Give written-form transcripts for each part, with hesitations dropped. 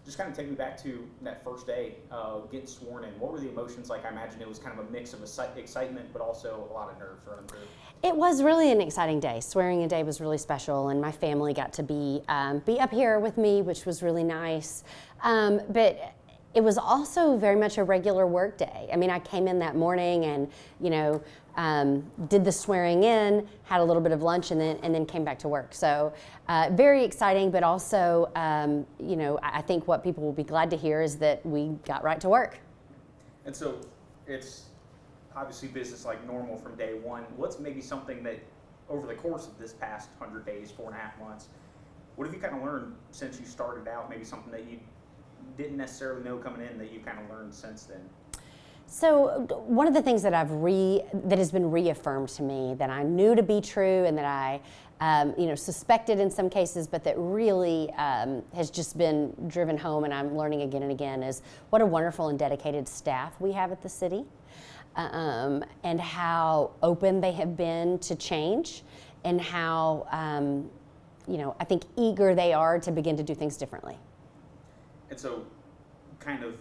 just kind of take me back to that first day getting sworn in. What were the emotions like? I imagine it was kind of a mix of excitement, but also a lot of nerves running through. It was really an exciting day. Swearing-in day was really special, and my family got to be up here with me, which was really nice. But it was also very much a regular work day. I mean, I came in that morning and, did the swearing in, had a little bit of lunch, and then came back to work. So very exciting, but also, I think what people will be glad to hear is that we got right to work. And so it's obviously business like normal from day one. What's maybe something that over the course of this past 100 days, 4.5 months, what have you kind of learned since you started out? Maybe something that you didn't necessarily know coming in that you kind of learned since then? So one of the things that that has been reaffirmed to me that I knew to be true and that I suspected in some cases, but that really has just been driven home, and I'm learning again and again, is what a wonderful and dedicated staff we have at the city, and how open they have been to change, and how I think eager they are to begin to do things differently. And so, kind of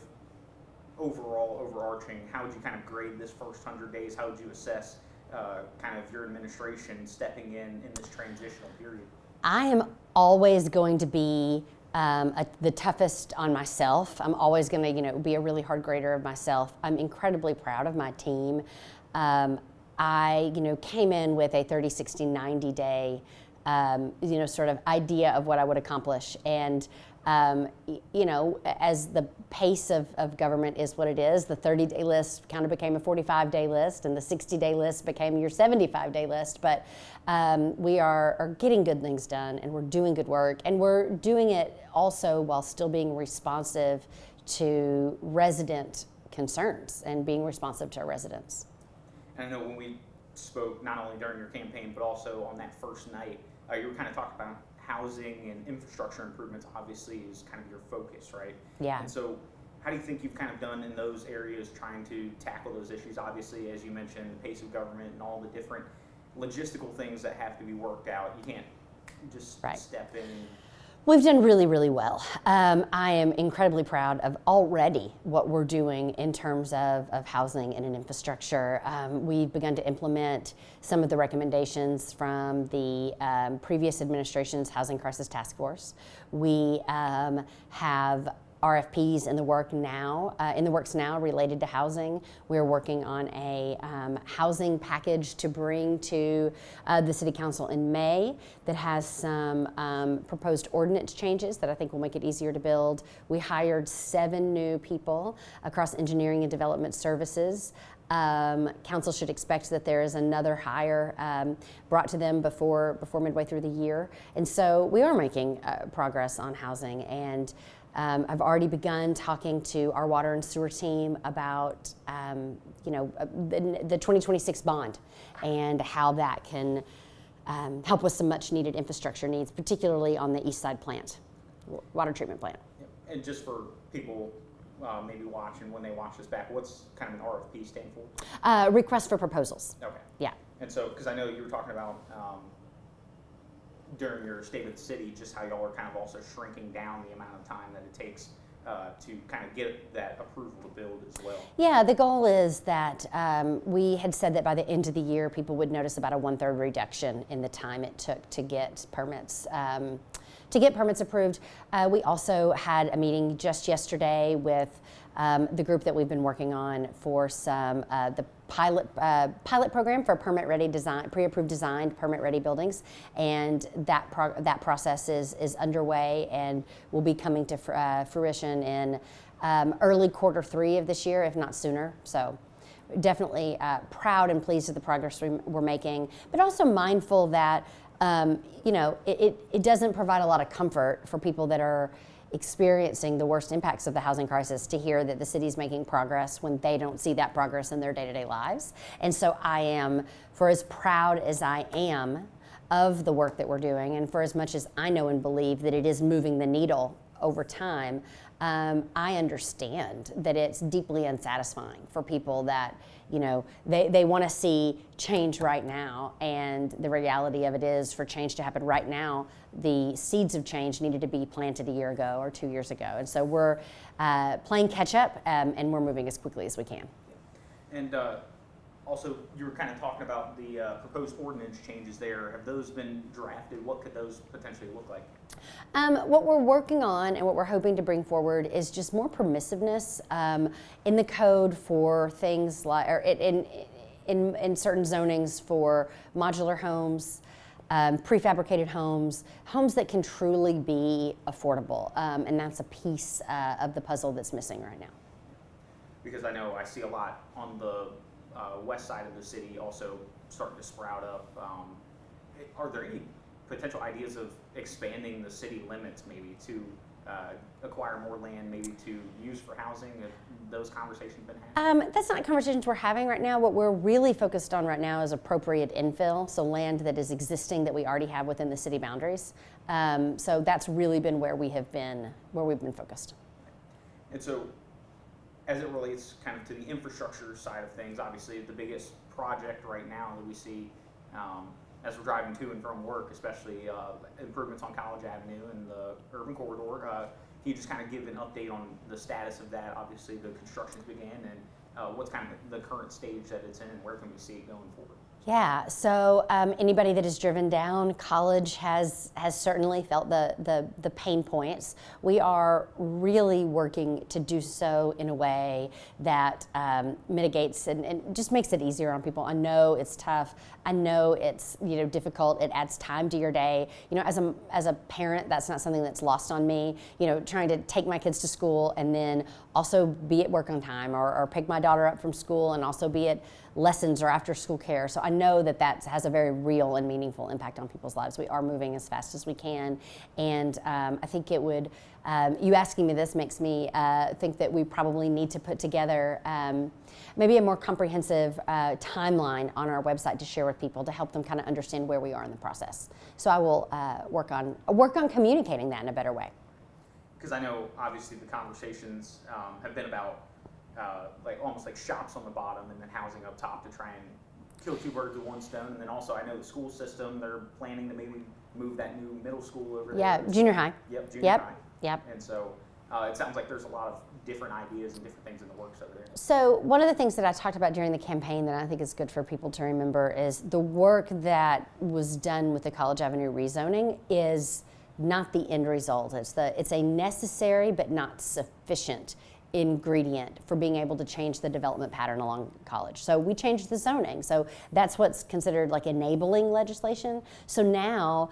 overarching, how would you kind of grade this first 100 days? How would you assess kind of your administration stepping in this transitional period? I am always going to be the toughest on myself. I'm always going to, be a really hard grader of myself. I'm incredibly proud of my team. I, came in with a 30, 60, 90 day, sort of idea of what I would accomplish. And as the pace of government is what it is, the 30-day list kind of became a 45-day list, and the 60-day list became your 75-day list. But we are getting good things done, and we're doing good work, and we're doing it also while still being responsive to resident concerns and being responsive to our residents. And I know when we spoke, not only during your campaign, but also on that first night, you were kind of talking about housing and infrastructure improvements obviously is kind of your focus, right? Yeah. And so how do you think you've kind of done in those areas trying to tackle those issues? Obviously, as you mentioned, the pace of government and all the different logistical things that have to be worked out. You can't just step in. We've done really, really well. I am incredibly proud of already what we're doing in terms of housing and infrastructure. We've begun to implement some of the recommendations from the previous administration's Housing Crisis Task Force. We have RFPs in the works now related to housing. We're working on a housing package to bring to the City Council in May that has some proposed ordinance changes that I think will make it easier to build. We hired 7 new people across engineering and development services. Council should expect that there is another hire brought to them before midway through the year. And so we are making progress on housing, and I've already begun talking to our water and sewer team about the 2026 bond and how that can help with some much needed infrastructure needs, particularly on the east side plant, water treatment plant. And just for people maybe watching, when they watch this back, what's kind of an RFP stand for? Request for proposals. Okay. Yeah. And so, because I know you were talking about during your State of the City, just how y'all are kind of also shrinking down the amount of time that it takes to kind of get that approval to build as well. Yeah, the goal is that we had said that by the end of the year, people would notice about a 1/3 reduction in the time it took to get permits. Approved. We also had a meeting just yesterday with the group that we've been working on for some the pilot program for permit-ready design, pre-approved designed permit-ready buildings, and that process is underway and will be coming to fruition in early Q3 of this year, if not sooner. So definitely proud and pleased with the progress we're making, but also mindful that it doesn't provide a lot of comfort for people that are experiencing the worst impacts of the housing crisis to hear that the city's making progress when they don't see that progress in their day-to-day lives. And so I am, for as proud as I am of the work that we're doing, and for as much as I know and believe that it is moving the needle over time, I understand that it's deeply unsatisfying for people that, they want to see change right now. And the reality of it is, for change to happen right now, the seeds of change needed to be planted a year ago or 2 years ago. And so we're playing catch up, and we're moving as quickly as we can. And also, you were kind of talking about the proposed ordinance changes there. Have those been drafted? What could those potentially look like? What we're working on and what we're hoping to bring forward is just more permissiveness in the code for things like, or in certain zonings for modular homes, prefabricated homes, homes that can truly be affordable. And that's a piece of the puzzle that's missing right now. Because I know I see a lot on the west side of the city also starting to sprout up. Are there any potential ideas of expanding the city limits maybe to acquire more land, maybe to use for housing? Have those conversations been had? That's not conversations we're having right now. What we're really focused on right now is appropriate infill, so land that is existing that we already have within the city boundaries. So that's really been where we've been focused. And so, as it relates kind of to the infrastructure side of things, obviously the biggest project right now that we see as we're driving to and from work, especially improvements on College Avenue and the urban corridor. Can you just kind of give an update on the status of that? Obviously the construction's began, and what's kind of the current stage that it's in, and where can we see it going forward? Yeah, so anybody that has driven down College has certainly felt the pain points. We are really working to do so in a way that mitigates and just makes it easier on people. I know it's tough. I know it's difficult. It adds time to your day. As a parent, that's not something that's lost on me. Trying to take my kids to school and then also be at work on time, or pick my daughter up from school and also be at lessons or after school care. So I know that has a very real and meaningful impact on people's lives. We are moving as fast as we can, and I think it would, you asking me this makes me think that we probably need to put together maybe a more comprehensive timeline on our website to share with people to help them kind of understand where we are in the process. So I will work on communicating that in a better way. Because I know obviously the conversations have been about almost like shops on the bottom and then housing up top to try and kill two birds with one stone. And then also I know the school system, they're planning to maybe move that new middle school over there. Yeah, junior high. Yep, junior high. Yep. And so it sounds like there's a lot of different ideas and different things in the works over there. So one of the things that I talked about during the campaign that I think is good for people to remember is the work that was done with the College Avenue rezoning is not the end result. It's a necessary but not sufficient ingredient for being able to change the development pattern along College. So we changed the zoning. So that's what's considered like enabling legislation. So now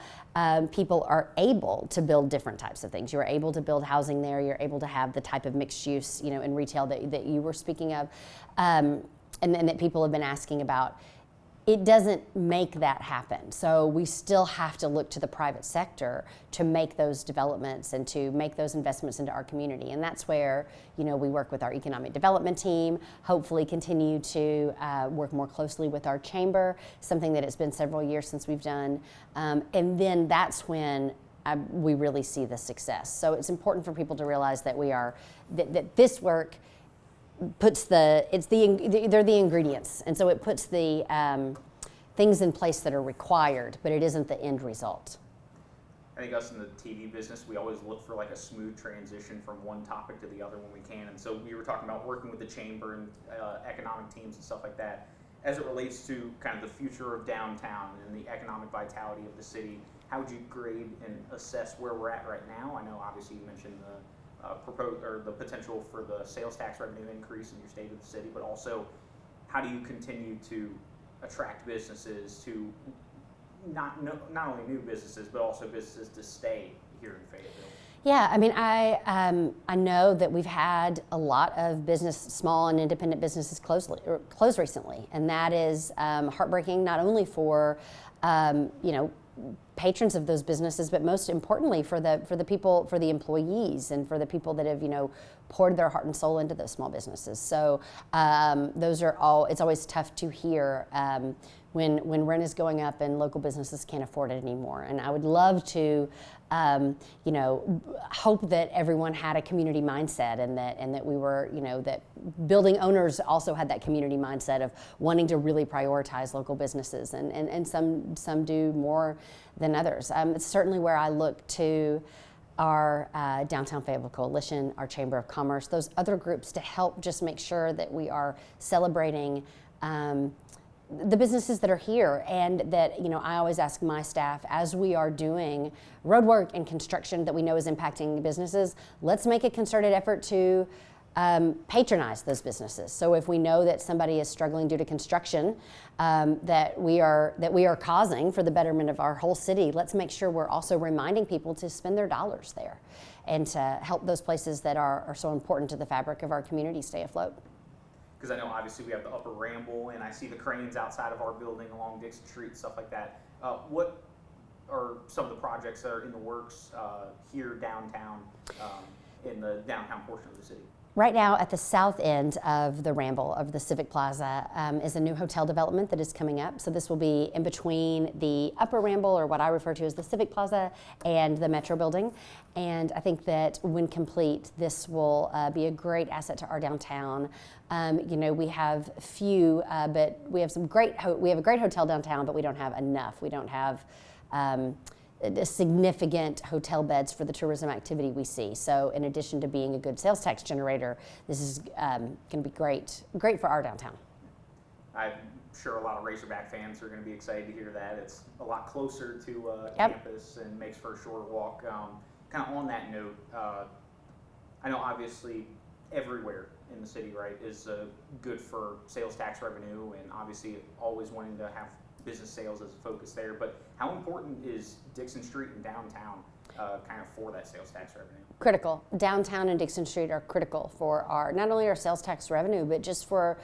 people are able to build different types of things. You're able to build housing there. You're able to have the type of mixed use, in retail that you were speaking of, and that people have been asking about. It doesn't make that happen. So we still have to look to the private sector to make those developments and to make those investments into our community. And that's where, we work with our economic development team, hopefully continue to work more closely with our chamber, something that it's been several years since we've done. And then that's when we really see the success. So it's important for people to realize that that this work they're the ingredients, and so it puts the things in place that are required, but it isn't the end result. I think us in the TV business, we always look for like a smooth transition from one topic to the other when we can, and so we were talking about working with the chamber and economic teams and stuff like that. As it relates to kind of the future of downtown and the economic vitality of the city, how would you grade and assess where we're at right now? I know obviously you mentioned the potential for the sales tax revenue increase in your state of the city, but also how do you continue to attract businesses to not only new businesses, but also businesses to stay here in Fayetteville? Yeah, I mean, I know that we've had a lot of small and independent businesses close recently, and that is heartbreaking, not only for patrons of those businesses, but most importantly for the people, for the employees, and for the people that have poured their heart and soul into those small businesses. So those are all. It's always tough to hear when rent is going up and local businesses can't afford it anymore. And I would love to, hope that everyone had a community mindset, and that we were, that building owners also had that community mindset of wanting to really prioritize local businesses, and some do more than others. It's certainly where I look to our Downtown Fayetteville Coalition, our Chamber of Commerce, those other groups to help just make sure that we are celebrating the businesses that are here, and that, I always ask my staff, as we are doing road work and construction that we know is impacting businesses, let's make a concerted effort to patronize those businesses. So if we know that somebody is struggling due to construction that we are causing for the betterment of our whole city, let's make sure we're also reminding people to spend their dollars there and to help those places that are so important to the fabric of our community stay afloat. Because I know obviously we have the Upper Ramble, and I see the cranes outside of our building along Dixon Street and stuff like that. What are some of the projects that are in the works here downtown, in the downtown portion of the city? Right now, at the south end of the Ramble, of the Civic Plaza, is a new hotel development that is coming up. So this will be in between the Upper Ramble, or what I refer to as the Civic Plaza, and the Metro building. And I think that when complete, this will be a great asset to our downtown. We have few, but we have we have a great hotel downtown, but we don't have enough. We don't have significant hotel beds for the tourism activity we see. So in addition to being a good sales tax generator, this is going to be great for our downtown. I'm sure a lot of Razorback fans are going to be excited to hear that. It's a lot closer to Yep. campus and makes for a shorter walk. Kind of on that note, I know obviously everywhere in the city, right, is good for sales tax revenue, and obviously always wanting to have business sales as a focus there, but how important is Dixon Street and downtown kind of for that sales tax revenue? Critical. Downtown and Dixon Street are critical for not only our sales tax revenue, but just for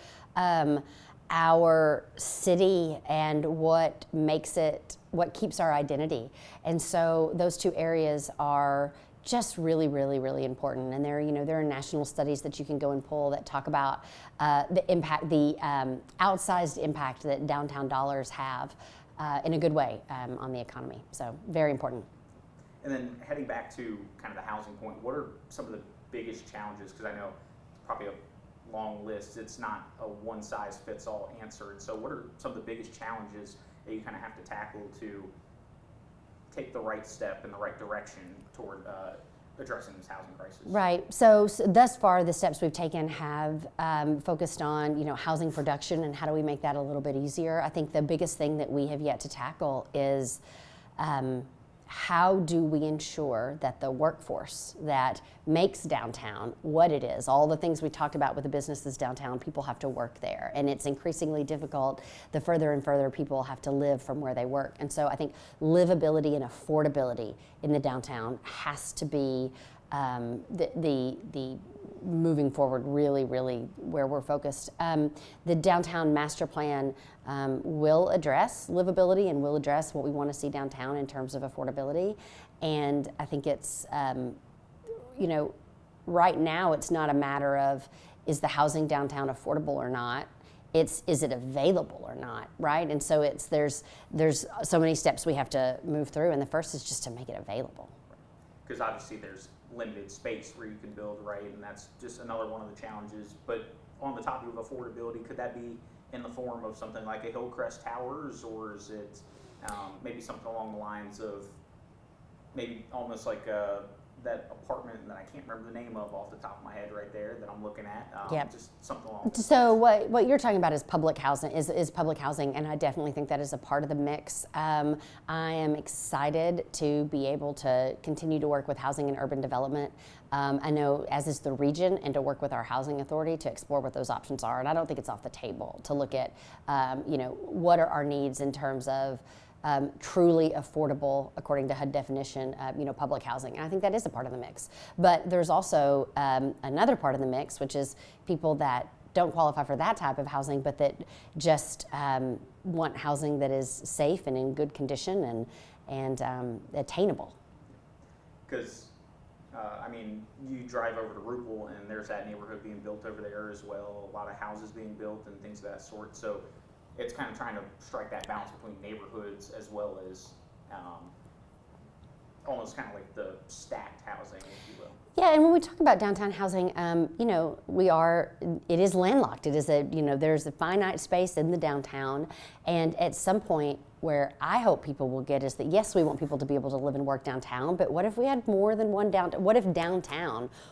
our city and what keeps our identity. And so those two areas are just really, really, really important. And there are national studies that you can go and pull that talk about the impact, the outsized impact that downtown dollars have in a good way on the economy. So very important. And then heading back to kind of the housing point, what are some of the biggest challenges? Because I know it's probably a long list. It's not a one-size-fits-all answer. And so what are some of the biggest challenges that you kind of have to tackle to take the right step in the right direction toward addressing this housing crisis? Right. So thus far, the steps we've taken have focused on, housing production and how do we make that a little bit easier. I think the biggest thing that we have yet to tackle is how do we ensure that the workforce that makes downtown what it is, all the things we talked about with the businesses downtown, people have to work there. And it's increasingly difficult the further and further people have to live from where they work. And so I think livability and affordability in the downtown has to be the moving forward, really, really where we're focused. The downtown master plan will address livability and will address what we want to see downtown in terms of affordability. And I think it's, right now it's not a matter of is the housing downtown affordable or not. Is it available or not, right? And so there's so many steps we have to move through, and the first is just to make it available. Because obviously there's limited space where you can build, right? And that's just another one of the challenges. But on the topic of affordability, could that be in the form of something like a Hillcrest Towers, or is it maybe something along the lines of maybe almost like that apartment that I can't remember the name of off the top of my head right there that I'm looking at? Yep. Just something along those So lines. what you're talking about is public housing, is public housing, and I definitely think that is a part of the mix. I am excited to be able to continue to work with housing and urban development. I know, as is the region, and to work with our housing authority to explore what those options are. And I don't think it's off the table to look at, what are our needs in terms of truly affordable, according to HUD definition, public housing. And I think that is a part of the mix. But there's also another part of the mix, which is people that don't qualify for that type of housing, but that just want housing that is safe and in good condition and attainable. Because, you drive over to Rupel, and there's that neighborhood being built over there as well, a lot of houses being built and things of that sort. So it's kind of trying to strike that balance between neighborhoods as well as almost kind of like the stacked housing, if you will. Yeah, and when we talk about downtown housing, you know, it is landlocked. It is there's a finite space in the downtown, and at some point where I hope people will get is that, yes, we want people to be able to live and work downtown, but what if we had more than one downtown?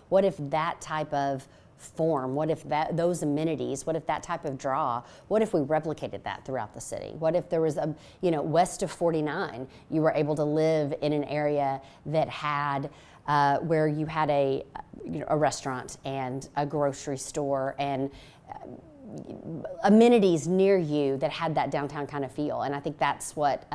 What if that type of form, what if those amenities, what if that type of draw, what if we replicated that throughout the city? What if there was west of 49, you were able to live in an area that had where you had a restaurant and a grocery store and amenities near you that had that downtown kind of feel. And I think that's what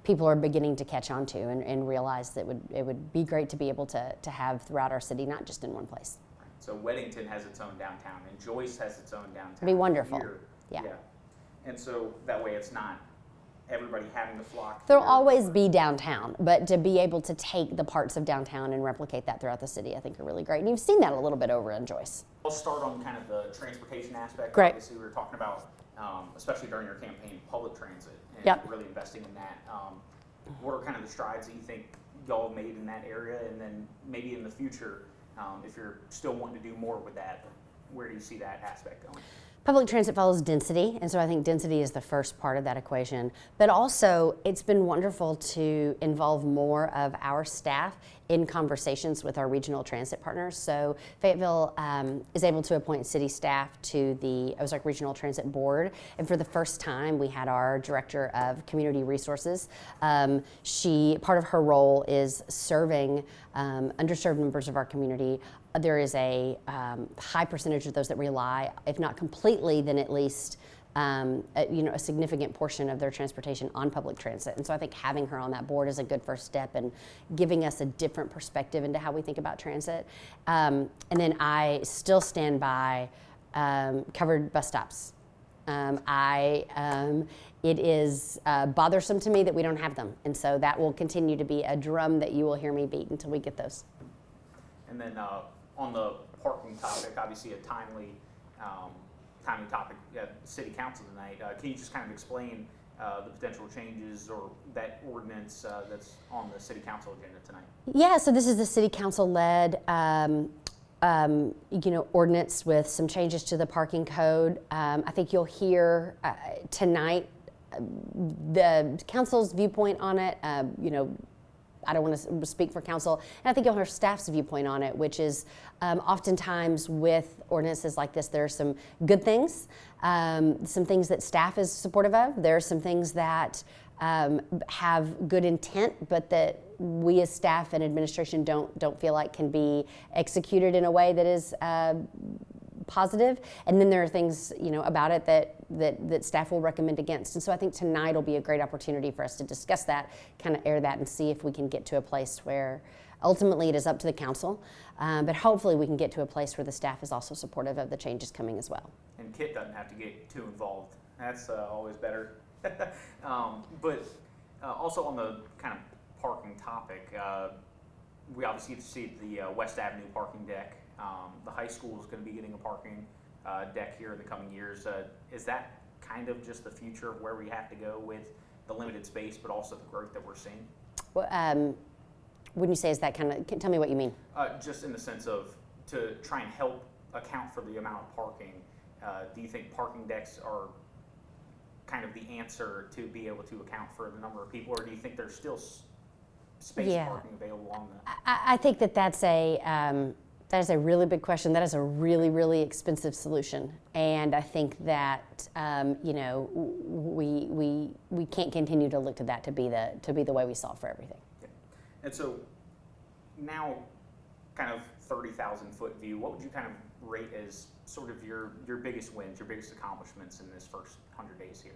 people are beginning to catch on to and realize that it would be great to be able to have throughout our city, not just in one place. So Weddington has its own downtown, and Joyce has its own downtown. It'd be wonderful. Here. Yeah. And so that way it's not everybody having to flock. There'll here. always be downtown, but to be able to take the parts of downtown and replicate that throughout the city, I think are really great. And you've seen that a little bit over in Joyce. I'll start on kind of the transportation aspect. Great. Obviously, we were talking about, especially during your campaign, public transit and Yep. really investing in that. What are kind of the strides that you think y'all have made in that area? And then maybe in the future, if you're still wanting to do more with that, where do you see that aspect going? Public transit follows density, and so I think density is the first part of that equation. But also, it's been wonderful to involve more of our staff in conversations with our regional transit partners. So Fayetteville is able to appoint city staff to the Ozark Regional Transit Board, and for the first time, we had our director of community resources. Part of her role is serving underserved members of our community. There is a high percentage of those that rely, if not completely, then at least a significant portion of their transportation on public transit. And so I think having her on that board is a good first step and giving us a different perspective into how we think about transit. And then I still stand by covered bus stops. It is bothersome to me that we don't have them. And so that will continue to be a drum that you will hear me beat until we get those. And then on the parking topic, obviously a timely topic at City Council tonight. Can you just kind of explain the potential changes or that ordinance that's on the City Council agenda tonight? Yeah, so this is the City Council-led ordinance with some changes to the parking code. I think you'll hear tonight the council's viewpoint on it. I don't want to speak for council, and I think you'll hear staff's viewpoint on it, which is oftentimes with ordinances like this, there are some good things, some things that staff is supportive of. There are some things that have good intent, but that we as staff and administration don't feel like can be executed in a way that is positive. And then there are things about it that staff will recommend against. And so I think tonight will be a great opportunity for us to discuss that, kind of air that, and see if we can get to a place where ultimately it is up to the council, but hopefully we can get to a place where the staff is also supportive of the changes coming as well. And Kit doesn't have to get too involved. That's always better. But also on the kind of parking topic, we obviously get to see the West Avenue parking deck. The high school is going to be getting a parking deck here in the coming years. Is that kind of just the future of where we have to go with the limited space, but also the growth that we're seeing? Well, when you say is that kind of, tell me what you mean. Just in the sense of to try and help account for the amount of parking. Do you think parking decks are kind of the answer to be able to account for the number of people, or do you think there's still space parking available on the? I think that's that is a really big question. That is a really, really expensive solution, and I think that we can't continue to look to that to be the way we solve for everything. Yeah. And so now, kind of 30,000 foot view, what would you kind of rate as sort of your biggest wins, your biggest accomplishments in this first 100 days here?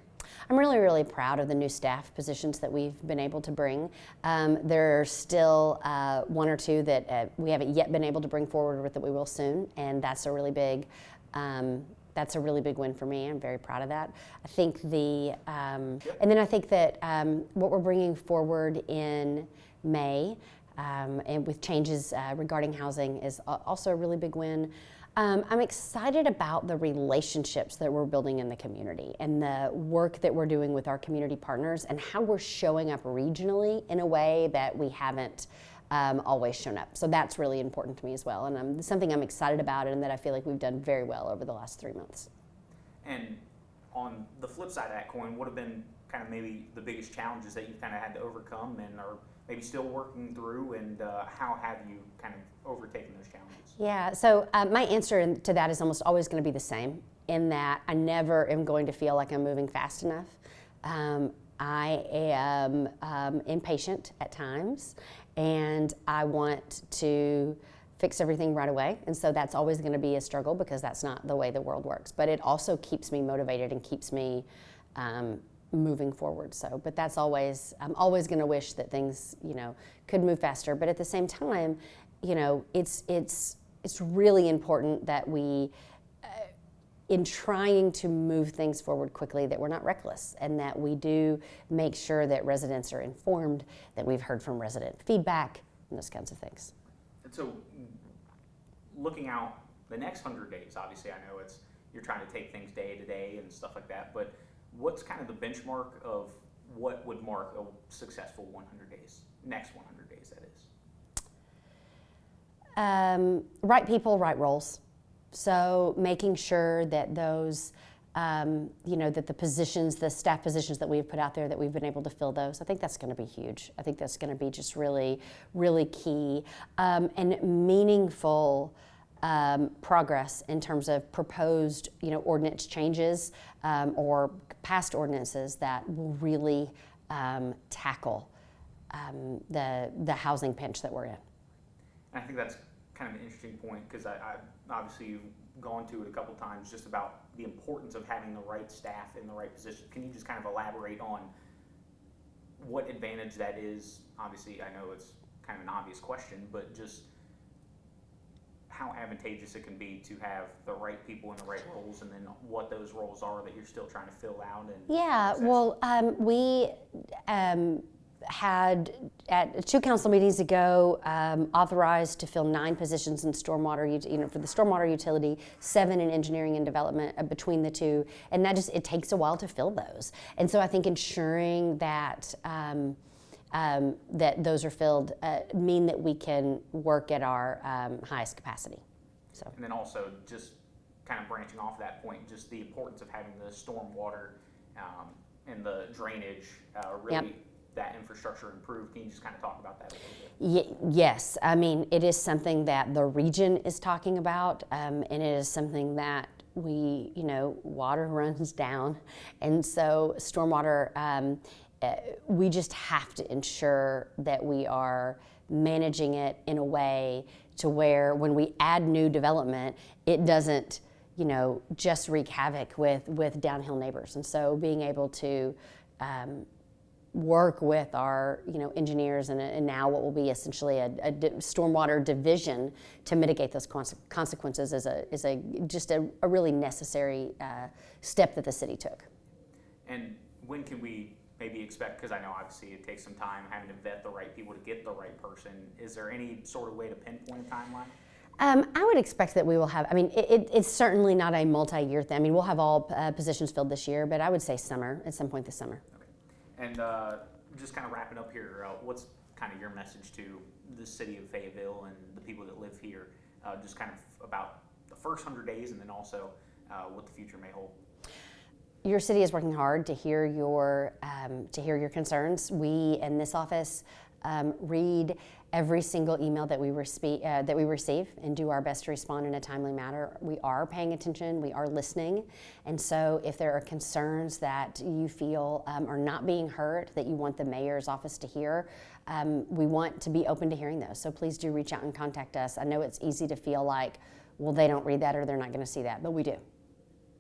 I'm really, really proud of the new staff positions that we've been able to bring. There are still one or two that we haven't yet been able to bring forward with that we will soon, and that's a really big win for me. I'm very proud of that. I think and then I think that what we're bringing forward in May, and with changes regarding housing is also a really big win. I'm excited about the relationships that we're building in the community and the work that we're doing with our community partners and how we're showing up regionally in a way that we haven't always shown up. So that's really important to me as well, and something I'm excited about and that I feel like we've done very well over the last 3 months. And on the flip side of that coin, what have been kind of maybe the biggest challenges that you've kind of had to overcome and are maybe still working through, and how have you kind of overtaken those challenges? Yeah, so my answer to that is almost always going to be the same, in that I never am going to feel like I'm moving fast enough. I am impatient at times, and I want to fix everything right away, and so that's always going to be a struggle because that's not the way the world works. But it also keeps me motivated and keeps me moving forward. So, but that's always, I'm always going to wish that things, could move faster. But at the same time, it's really important that we, in trying to move things forward quickly, that we're not reckless and that we do make sure that residents are informed, that we've heard from resident feedback, and those kinds of things. And so, looking out the next 100 days, obviously I know you're trying to take things day to day and stuff like that, but what's kind of the benchmark of what would mark a successful 100 days, next 100 days that is? Right people, right roles. So making sure that those, that the positions, the staff positions that we've put out there, that we've been able to fill those. I think that's going to be huge. I think that's going to be just really, really key, and meaningful progress in terms of proposed, ordinance changes or past ordinances that will really tackle the housing pinch that we're in. And I think that's kind of an interesting point because I obviously you've gone to it a couple times just about the importance of having the right staff in the right position. Can you just kind of elaborate on what advantage that is? Obviously, I know it's kind of an obvious question, but just how advantageous it can be to have the right people in the right roles, and then what those roles are that you're still trying to fill out. And yeah, well, we had at 2 council meetings ago authorized to fill 9 positions in stormwater, for the stormwater utility, 7 in engineering and development between the 2, and that it takes a while to fill those. And so I think ensuring that that those are filled mean that we can work at our highest capacity. So. And then also just kind of branching off that point, just the importance of having the stormwater and the drainage really. Yep. That infrastructure improved. Can you just kind of talk about that a little bit? Yes, I mean, it is something that the region is talking about, and it is something that we, water runs down, and so stormwater, we just have to ensure that we are managing it in a way to where when we add new development, it doesn't, just wreak havoc with downhill neighbors. And so being able to work with our engineers and now what will be essentially a stormwater division to mitigate those consequences is just a really necessary step that the city took. And when can we maybe expect, because I know obviously it takes some time having to vet the right people to get the right person, is there any sort of way to pinpoint a timeline? I would expect that we will have, it's certainly not a multi-year thing. We'll have all positions filled this year, but I would say summer, at some point this summer. Okay. And just kind of wrapping up here, what's kind of your message to the city of Fayetteville and the people that live here, just kind of about the first 100 days and then also what the future may hold? Your city is working hard to hear your concerns. We in this office read every single email that we receive and do our best to respond in a timely manner. We are paying attention, we are listening, and so if there are concerns that you feel are not being heard, that you want the mayor's office to hear, we want to be open to hearing those. So please do reach out and contact us. I know it's easy to feel like, well, they don't read that or they're not going to see that, but we do.